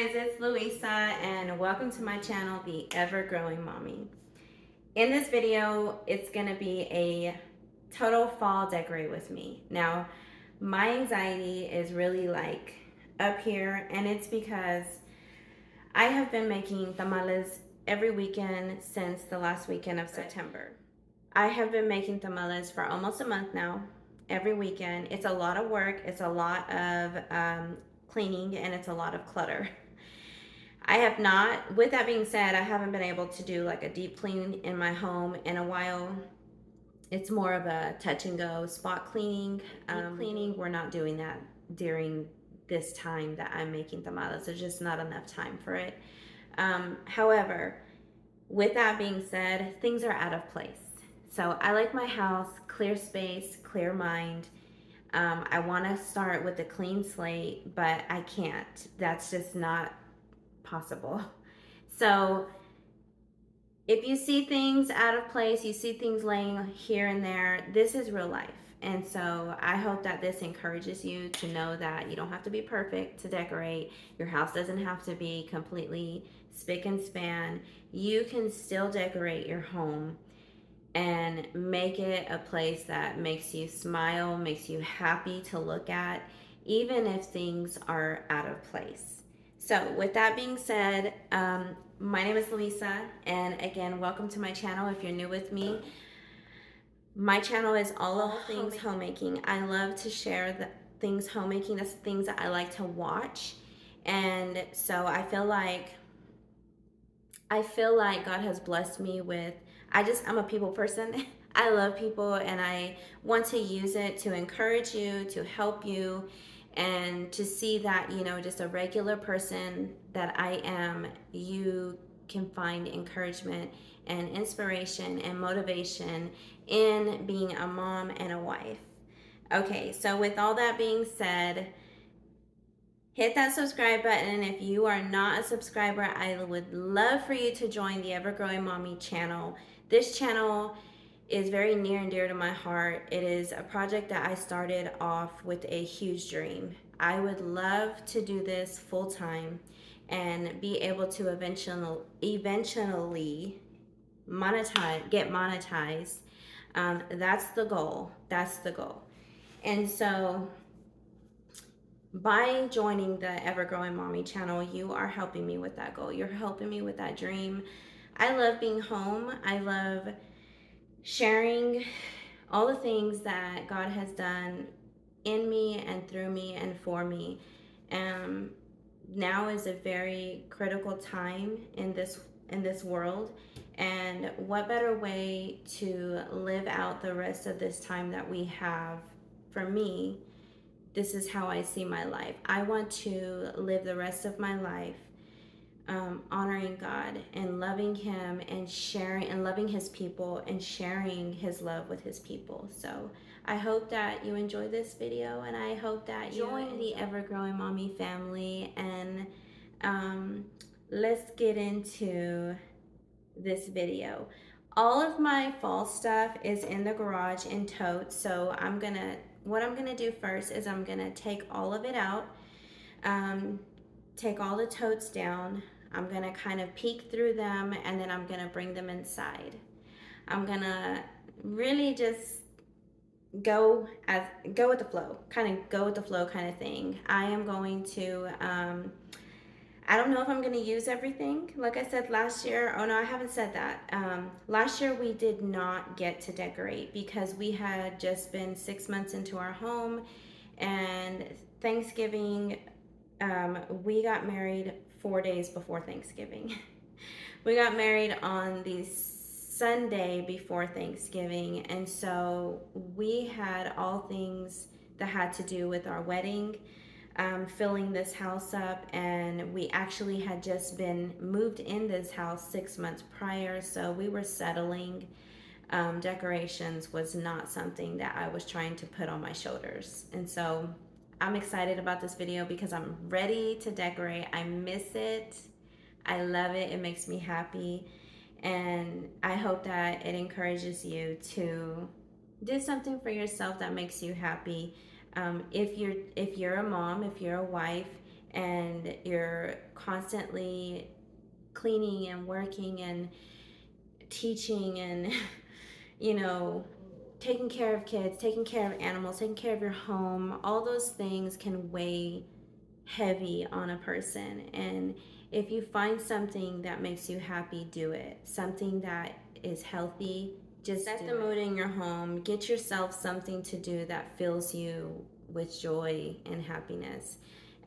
guys, it's Louisa and welcome to my channel, The Ever Growing Mommy. In this video, it's gonna be a total fall decorate with me. Now, my anxiety is really like up here, and it's because I have been making tamales every weekend since the last weekend of September. I have been making tamales for almost a month now, every weekend. It's a lot of work, it's a lot of cleaning, and it's a lot of clutter. I have not, with that being said, I haven't been able to do like a deep clean in my home in a while. It's more of a touch and go spot cleaning. Cleaning, we're not doing that during this time that I'm making tamales. There's just not enough time for it. However, with that being said, things are out of place. So I like my house, clear space, clear mind. I want to start with a clean slate, but I can't. That's just not possible. So if you see things out of place, you see things laying here and there, this is real life. And so I hope that this encourages you to know that you don't have to be perfect to decorate. Your house doesn't have to be completely spick and span. You can still decorate your home and make it a place that makes you smile, makes you happy to look at, even if things are out of place. So with that being said, my name is Lisa, and again, welcome to my channel. If you're new with me, my channel is all things homemaking. I love to share the things homemaking. That's things that I like to watch, and so I feel like God has blessed me with. I'm a people person. I love people, and I want to use it to encourage you, to help you, and to see that, just a regular person that I am, you can find encouragement and inspiration and motivation in being a mom and a wife. Okay, so with all that being said, hit that subscribe button. If you are not a subscriber, I would love for you to join the Ever Growing Mommy channel. This channel is very near and dear to my heart. It is a project that I started off with a huge dream. I would love to do this full time and be able to eventually get monetized. That's the goal. That's the goal. And so by joining the Ever Growing Mommy channel, you are helping me with that goal. You're helping me with that dream. I love being home. I love sharing all the things that God has done in me and through me and for me. Now is a very critical time in this world, and what better way to live out the rest of this time that we have? For me, this is how I see my life. I want to live the rest of my life honoring God and loving Him and sharing and loving His people and sharing His love with His people. So I hope that you enjoy this video, and I hope that you join the Ever Growing Mommy family. And let's get into this video. All of my fall stuff is in the garage in totes. So what I'm gonna do first is I'm gonna take all of it out, take all the totes down. I'm gonna kind of peek through them, and then I'm gonna bring them inside. I'm gonna really just go with the flow, kind of thing. I am going to I don't know if I'm going to use everything. Like I said last year, oh no, I haven't said that. Last year we did not get to decorate because we had just been 6 months into our home, and Thanksgiving, we got married 4 days before Thanksgiving. We got married on the Sunday before Thanksgiving, and so we had all things that had to do with our wedding, filling this house up, and we actually had just been moved in this house 6 months prior, so we were settling. Decorations was not something that I was trying to put on my shoulders, and so I'm excited about this video because I'm ready to decorate. I miss it. I love it. It makes me happy, and I hope that it encourages you to do something for yourself that makes you happy. If you're a mom, if you're a wife, and you're constantly cleaning and working and teaching and, you know, taking care of kids, taking care of animals, taking care of your home, all those things can weigh heavy on a person. And if you find something that makes you happy, do it. Something that is healthy, just set the mood in your home. Get yourself something to do that fills you with joy and happiness.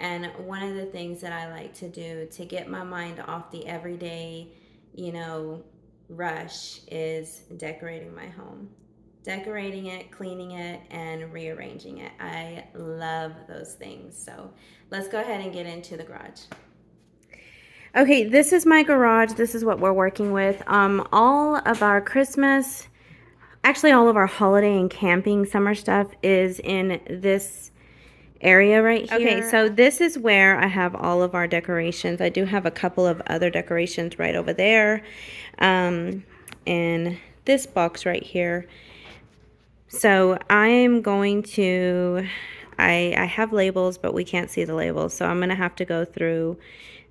And one of the things that I like to do to get my mind off the everyday, you know, rush is decorating my home. Decorating it, cleaning it, and rearranging it. I love those things. So let's go ahead and get into the garage. Okay, this is my garage. This is what we're working with. All of our Christmas, actually all of our holiday and camping summer stuff is in this area right here. Okay, so this is where I have all of our decorations. I do have a couple of other decorations right over there, in this box right here. So I'm going to, I have labels, but we can't see the labels. So I'm going to have to go through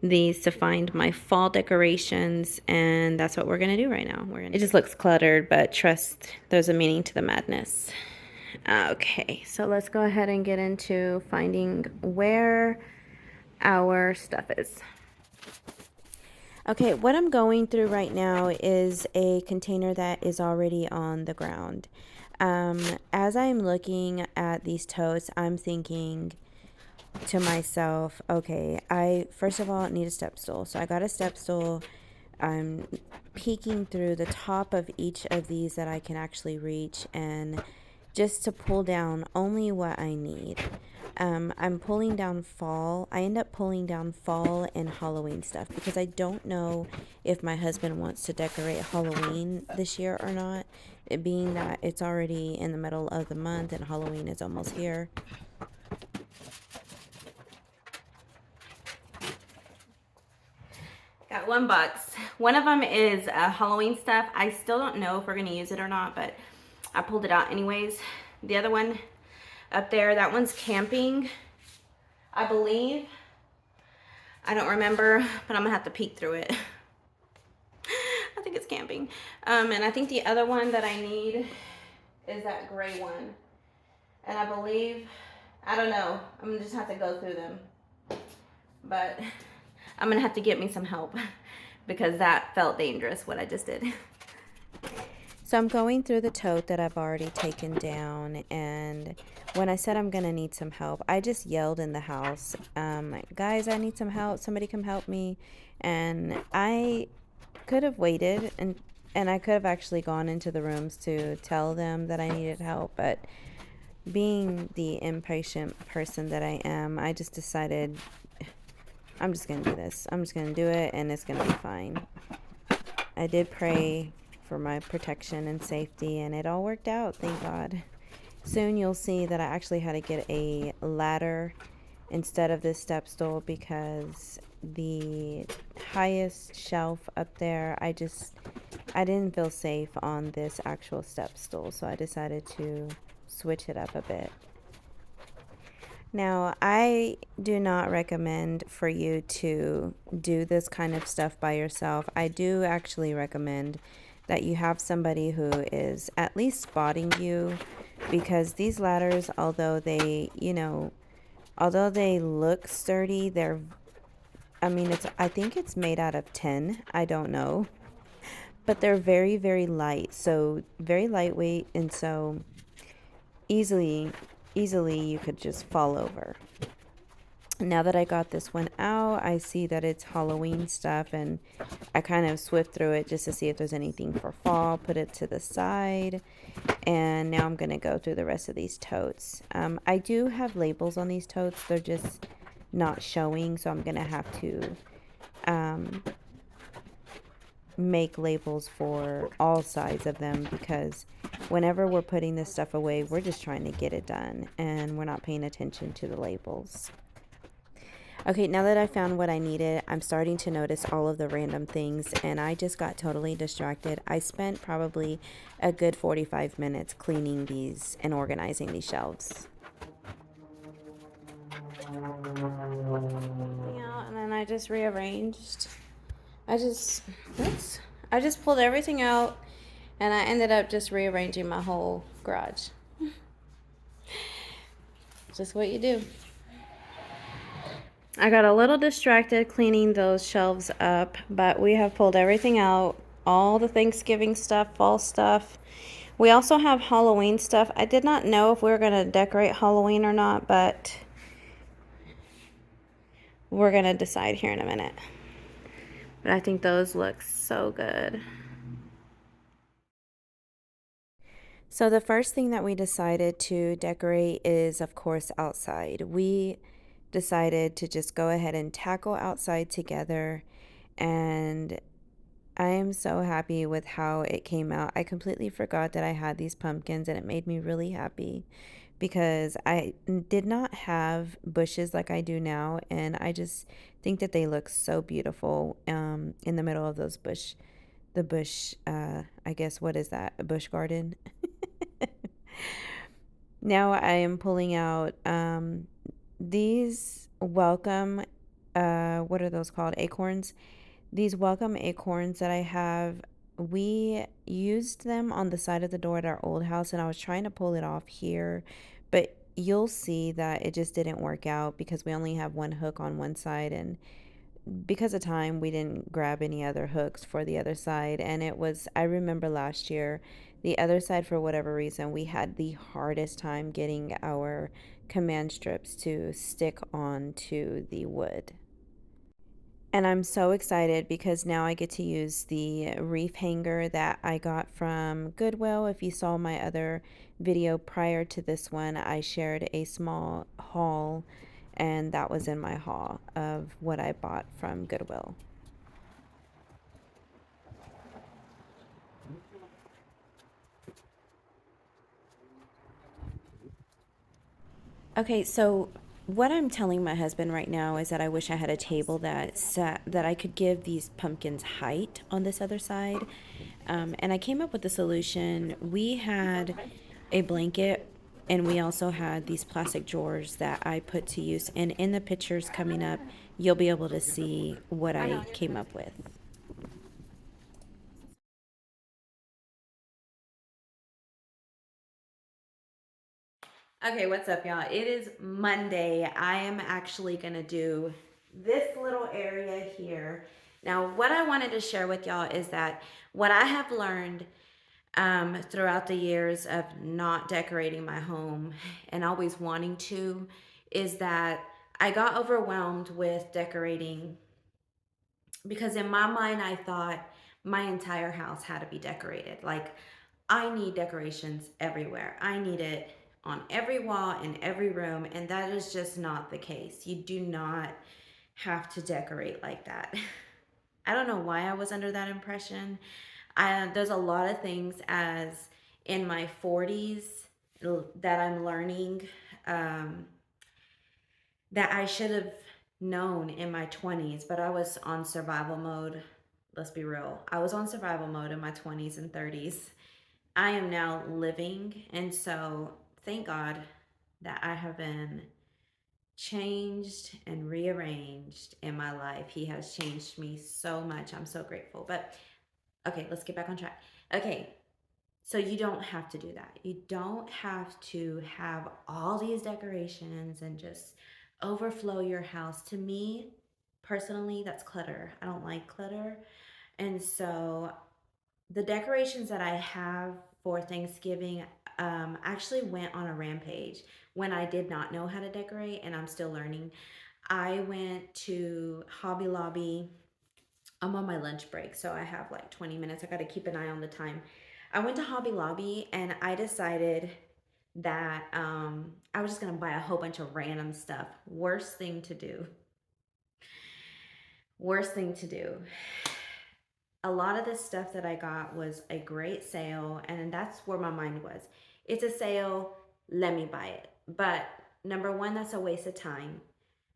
these to find my fall decorations. And that's what we're going to do right now. It just looks cluttered, but trust there's a meaning to the madness. Okay, so let's go ahead and get into finding where our stuff is. Okay, what I'm going through right now is a container that is already on the ground. As I'm looking at these totes, I'm thinking to myself, okay, I first of all need a step stool. So I got a step stool. I'm peeking through the top of each of these that I can actually reach, and just to pull down only what I need. I'm pulling down fall. I end up pulling down fall and Halloween stuff because I don't know if my husband wants to decorate Halloween this year or not. It being that it's already in the middle of the month and Halloween is almost here. Got one box. One of them is Halloween stuff. I still don't know if we're going to use it or not, but I pulled it out anyways. The other one up there, that one's camping, I believe. I don't remember, but I'm gonna have to peek through it. I think it's camping. And I think the other one that I need is that gray one. And I believe, I don't know, I'm gonna just have to go through them. But I'm gonna have to get me some help because that felt dangerous, what I just did. So I'm going through the tote that I've already taken down, and when I said I'm going to need some help, I just yelled in the house, guys, I need some help. Somebody come help me. And I could have waited, and I could have actually gone into the rooms to tell them that I needed help. But being the impatient person that I am, I just decided I'm just going to do this. I'm just going to do it, and it's going to be fine. I did pray for my protection and safety, and it all worked out, thank God. Soon you'll see that I actually had to get a ladder instead of this step stool because the highest shelf up there, I didn't feel safe on this actual step stool, so I decided to switch it up a bit. Now, I do not recommend for you to do this kind of stuff by yourself. I do actually recommend that you have somebody who is at least spotting you, because these ladders, although they look sturdy, I think it's made out of tin. I don't know. But they're very, very light. So very lightweight, and so easily you could just fall over. Now that I got this one out, I see that it's Halloween stuff, and I kind of swift through it just to see if there's anything for fall, put it to the side, and now I'm going to go through the rest of these totes. I do have labels on these totes, they're just not showing, so I'm going to have to make labels for all sides of them, because whenever we're putting this stuff away, we're just trying to get it done, and we're not paying attention to the labels. Okay, now that I found what I needed, I'm starting to notice all of the random things, and I just got totally distracted. I spent probably a good 45 minutes cleaning these and organizing these shelves. out, and then I just rearranged. I just, oops, I just pulled everything out, and I ended up just rearranging my whole garage. Just what you do. I got a little distracted cleaning those shelves up, but we have pulled everything out, all the Thanksgiving stuff, fall stuff. We also have Halloween stuff. I did not know if we were going to decorate Halloween or not, but we're going to decide here in a minute. But I think those look so good. So the first thing that we decided to decorate is, of course, outside. We decided to just go ahead and tackle outside together, and I am so happy with how it came out. I completely forgot that I had these pumpkins, and it made me really happy because I did not have bushes like I do now, and I just think that they look so beautiful in the middle of those the bush, I guess, what is that? A bush garden? Now I am pulling out these welcome, what are those called? Acorns. These welcome acorns that I have, we used them on the side of the door at our old house, and I was trying to pull it off here, but you'll see that it just didn't work out because we only have one hook on one side, and because of time, we didn't grab any other hooks for the other side. And it was, I remember last year, the other side, for whatever reason, we had the hardest time getting our command strips to stick onto the wood. And I'm so excited because now I get to use the reef hanger that I got from Goodwill. If you saw my other video prior to this one, I shared a small haul, and that was in my haul of what I bought from Goodwill. Okay, so what I'm telling my husband right now is that I wish I had a table that I could give these pumpkins height on this other side. And I came up with a solution. We had a blanket, and we also had these plastic drawers that I put to use. And in the pictures coming up, you'll be able to see what I came up with. Okay, what's up, y'all? It is Monday. I am actually going to do this little area here. Now, what I wanted to share with y'all is that what I have learned throughout the years of not decorating my home and always wanting to is that I got overwhelmed with decorating because in my mind, I thought my entire house had to be decorated. Like, I need decorations everywhere. I need it on every wall in every room, and that is just not the case. You do not have to decorate like that. I don't know why I was under that impression. There's a lot of things as in my 40s that I'm learning um, that I should have known in my 20s, but I was on survival mode. Let's be real. I was on survival mode in my 20s and 30s. I am now living, and so thank God that I have been changed and rearranged in my life. He has changed me so much. I'm so grateful. But okay, let's get back on track. Okay, so you don't have to do that. You don't have to have all these decorations and just overflow your house. To me, personally, that's clutter. I don't like clutter. And so the decorations that I have for Thanksgiving actually went on a rampage when I did not know how to decorate, and I'm still learning. I went to Hobby Lobby. I'm on my lunch break, so I have like 20 minutes. I got to keep an eye on the time. I went to Hobby Lobby and I decided that I was just going to buy a whole bunch of random stuff. Worst thing to do. Worst thing to do. A lot of the stuff that I got was a great sale, and that's where my mind was. It's a sale, let me buy it. But number one, that's a waste of time.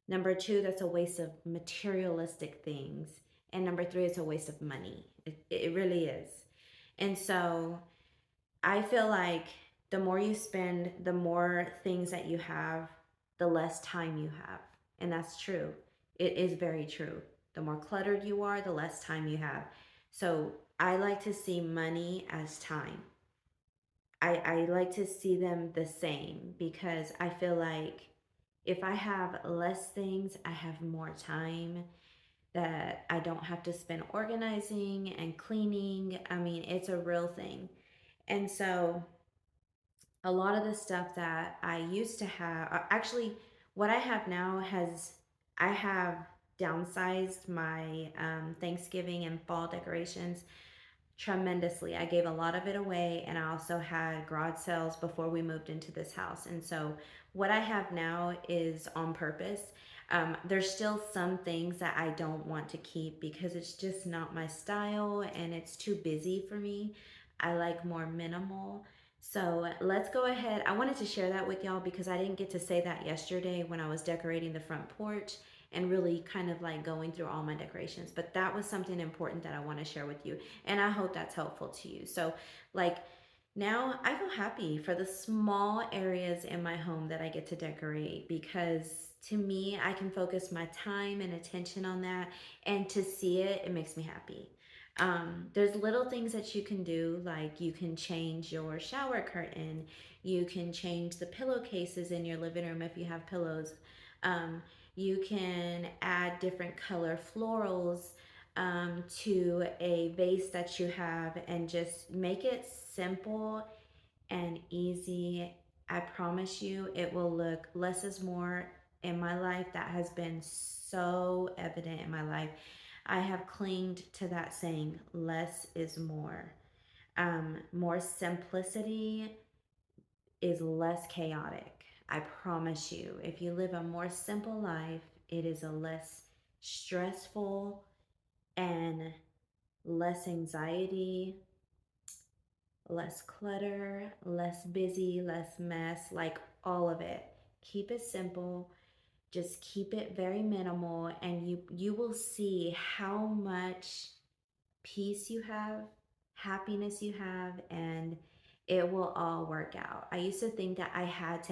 Number two, that's a waste of materialistic things. And number three, it's a waste of money. It really is. And so I feel like the more you spend, the more things that you have the less time you have. And that's true. It is very true. The more cluttered you are, the less time you have. So I like to see money as time. I like to see them the same because I feel like if I have less things, I have more time that I don't have to spend organizing and cleaning. I mean, it's a real thing. And so a lot of the stuff that I used to have, actually, what I have now I have downsized my Thanksgiving and fall decorations tremendously. I gave a lot of it away, and I also had garage sales before we moved into this house. And so, what I have now is on purpose. There's still some things that I don't want to keep because it's just not my style and it's too busy for me. I like more minimal. So let's go ahead. I wanted to share that with y'all because I didn't get to say that yesterday when I was decorating the front porch and really kind of like going through all my decorations. But that was something important that I want to share with you. And I hope that's helpful to you. So, like, now I feel happy for the small areas in my home that I get to decorate because to me, I can focus my time and attention on that. And to see it, it makes me happy. There's little things that you can do, like you can change your shower curtain, you can change the pillowcases in your living room if you have pillows. Um, you can add different color florals to a vase that you have and just make it simple and easy. I promise you, it will look less is more in my life. That has been so evident in my life. I have clinged to that saying, less is more. More simplicity is less chaotic. I promise you, if you live a more simple life, it is a less stressful and less anxiety, less clutter, less busy, less mess, like all of it. Keep it simple. Just keep it very minimal and you will see how much peace you have, happiness you have, and it will all work out. I used to think that I got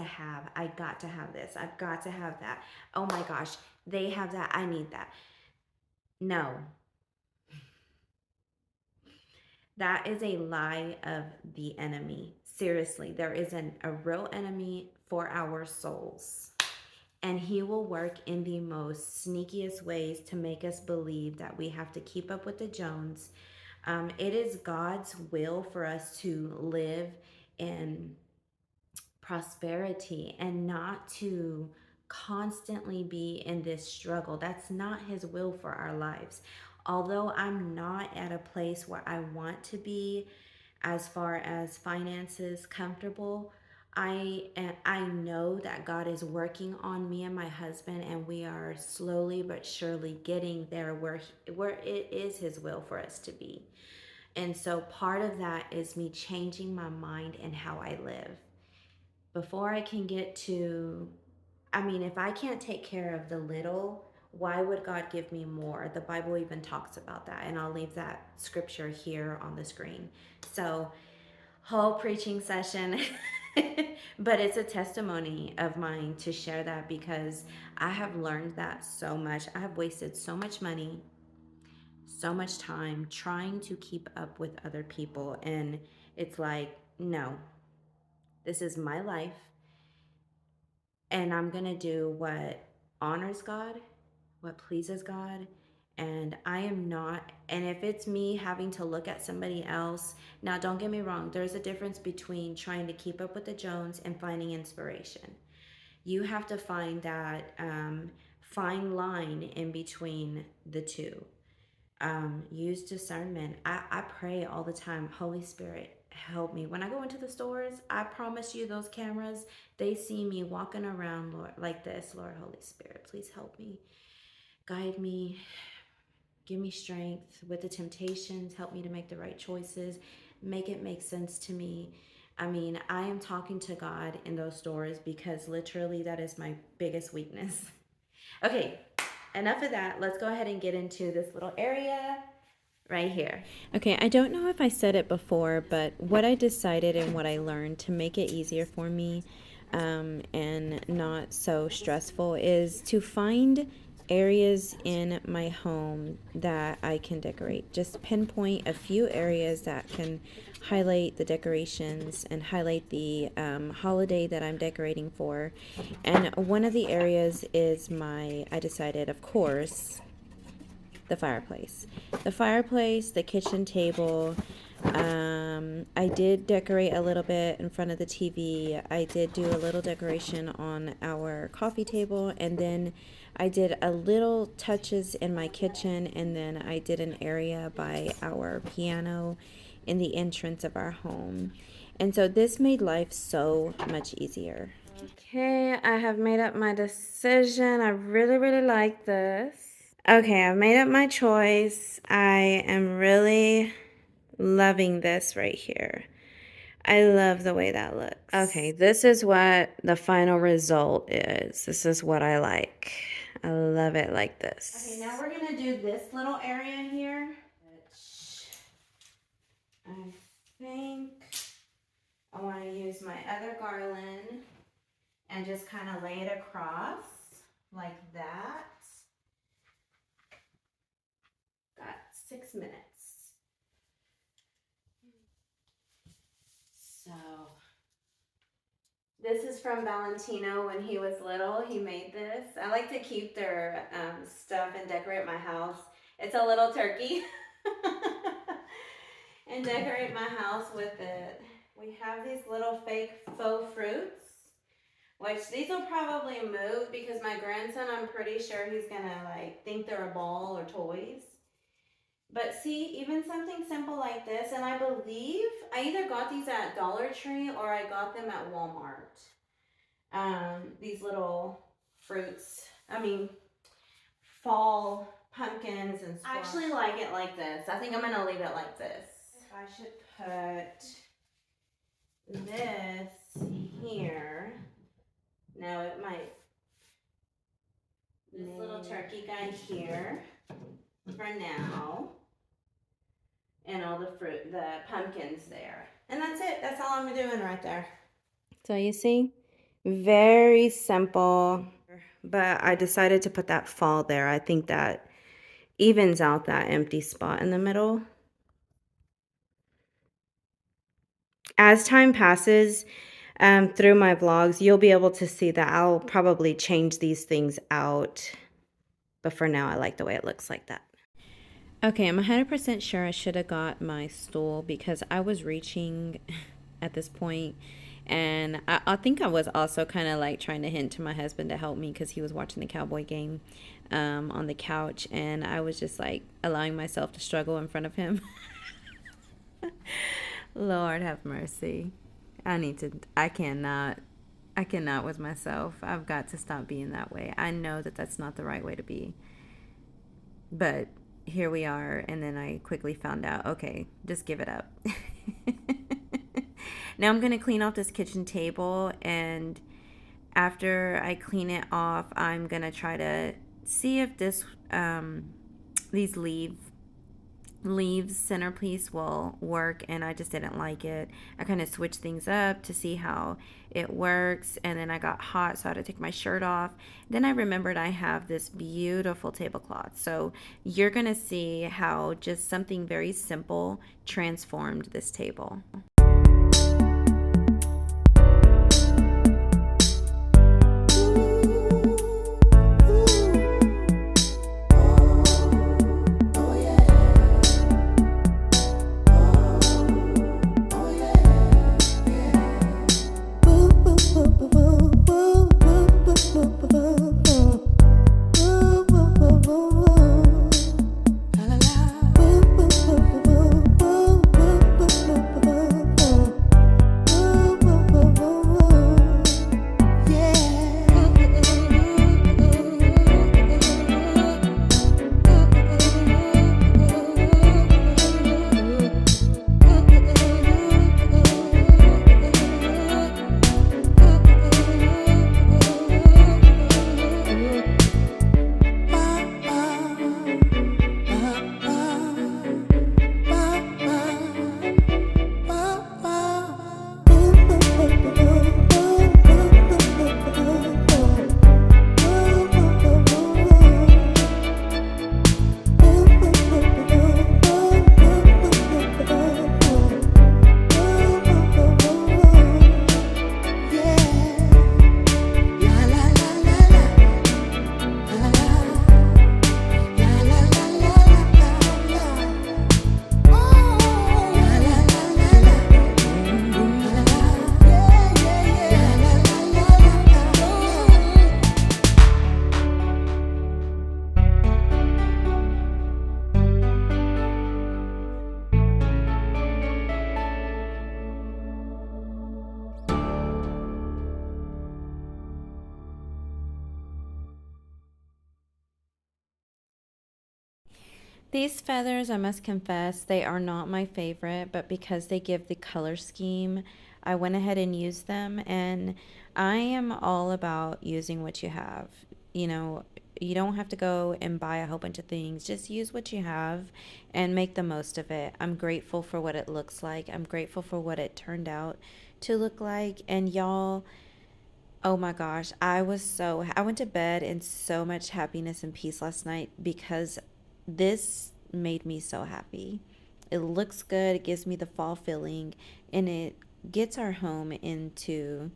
to have this, I've got to have that. Oh my gosh, they have that, I need that. No, that is a lie of the enemy. Seriously, there is a real enemy for our souls. And he will work in the most sneakiest ways to make us believe that we have to keep up with the Jones. It is God's will for us to live in prosperity and not to constantly be in this struggle. That's not his will for our lives. Although I'm not at a place where I want to be as far as finances comfortable, I know that God is working on me and my husband, and we are slowly but surely getting there where it is his will for us to be. And so part of that is me changing my mind and how I live. Before I can get to, I mean, if I can't take care of the little, why would God give me more? The Bible even talks about that, and I'll leave that scripture here on the screen. So, whole preaching session, but it's a testimony of mine to share that because I have learned that so much. I have wasted so much money, so much time trying to keep up with other people, and it's like, no, this is my life and I'm going to do what honors God, what pleases God. And I am not, and if it's me having to look at somebody else, now don't get me wrong, there's a difference between trying to keep up with the Jones and finding inspiration. You have to find that fine line in between the two. Use discernment. I pray all the time, Holy Spirit, help me. When I go into the stores, I promise you those cameras, they see me walking around, Lord, like this. Lord, Holy Spirit, please help me. Guide me. Give me strength with the temptations. Help me to make the right choices. Make it make sense to me. I mean, I am talking to God in those stores because literally that is my biggest weakness. Okay, enough of that. Let's go ahead and get into this little area right here. Okay, I don't know if I said it before, but what I decided and what I learned to make it easier for me, and not so stressful is to find areas in my home that I can decorate. Just pinpoint a few areas that can highlight the decorations and highlight the holiday that I'm decorating for. And one of the areas is I decided, of course, the fireplace. The fireplace, the kitchen table. I did decorate a little bit in front of the TV. I did do a little decoration on our coffee table, and then I did a little touches in my kitchen, and then I did an area by our piano in the entrance of our home. And so this made life so much easier. Okay, I have made up my decision. I really, really like this. Okay, I've made up my choice. I am really loving this right here. I love the way that looks. Okay, this is what the final result is. This is what I like. I love it like this. Okay, now we're gonna do this little area here, which I think I want to use my other garland and just kind of lay it across like that. Got 6 minutes. So this is from Valentino when he was little. He made this. I like to keep their stuff and decorate my house. It's a little turkey. And decorate my house with it. We have these little fake faux fruits, which these will probably move because my grandson, I'm pretty sure he's gonna like think they're a ball or toys. But see, even something simple like this, and I believe I either got these at Dollar Tree or I got them at Walmart. These little fruits, fall pumpkins and squash. I actually like it like this. I think I'm gonna leave it like this. I should put this here. Now it might, this little turkey guy here for now. And all the fruit, the pumpkins there. And that's it. That's all I'm doing right there. So you see, very simple, but I decided to put that fall there. I think that evens out that empty spot in the middle. As time passes through my vlogs, you'll be able to see that I'll probably change these things out. But for now, I like the way it looks like that. Okay, I'm 100% sure I should have got my stool because I was reaching at this point, and I think I was also kind of like trying to hint to my husband to help me because he was watching the Cowboy game on the couch, and I was just like allowing myself to struggle in front of him. Lord have mercy. I cannot with myself. I've got to stop being that way. I know that that's not the right way to be, but here we are. And then I quickly found out, okay, just give it up. Now I'm going to clean off this kitchen table, and after I clean it off, I'm going to try to see if this these leaves centerpiece will work, and I just didn't like it. I kind of switched things up to see how it works, and then I got hot, so I had to take my shirt off. Then I remembered I have this beautiful tablecloth, so you're gonna see how just something very simple transformed this table. These feathers, I must confess, they are not my favorite, but because they give the color scheme, I went ahead and used them. And I am all about using what you have. You know, you don't have to go and buy a whole bunch of things. Just use what you have and make the most of it. I'm grateful for what it looks like. I'm grateful for what it turned out to look like. And y'all, oh my gosh, I went to bed in so much happiness and peace last night because this made me so happy. It looks good, it gives me the fall feeling, and it gets our home into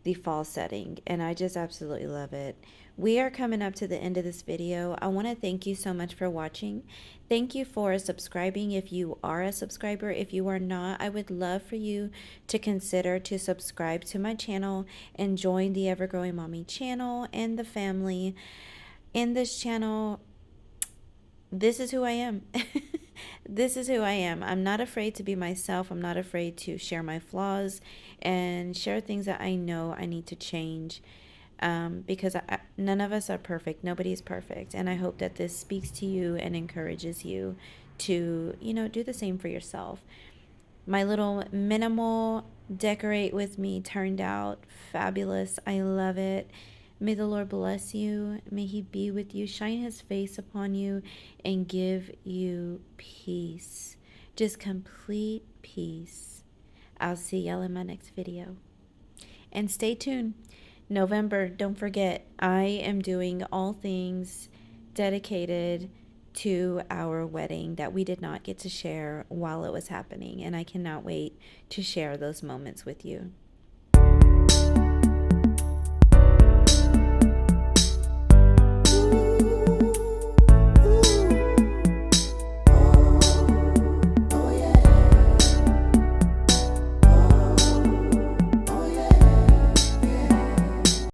the fall setting, and I just absolutely love it. We are coming up to the end of this video. I want to thank you so much for watching. Thank you for subscribing if you are a subscriber. If you are not, I would love for you to consider to subscribe to my channel and join the Evergrowing Mommy channel and the family. In this channel, this is who I am. This is who I am. I'm not afraid to be myself. I'm not afraid to share my flaws and share things that I know I need to change, because none of us are perfect. Nobody's perfect. And I hope that this speaks to you and encourages you to, do the same for yourself. My little minimal decorate with me turned out fabulous. I love it. May the Lord bless you. May He be with you, shine His face upon you, and give you peace. Just complete peace. I'll see y'all in my next video. And stay tuned. November, don't forget, I am doing all things dedicated to our wedding that we did not get to share while it was happening. And I cannot wait to share those moments with you.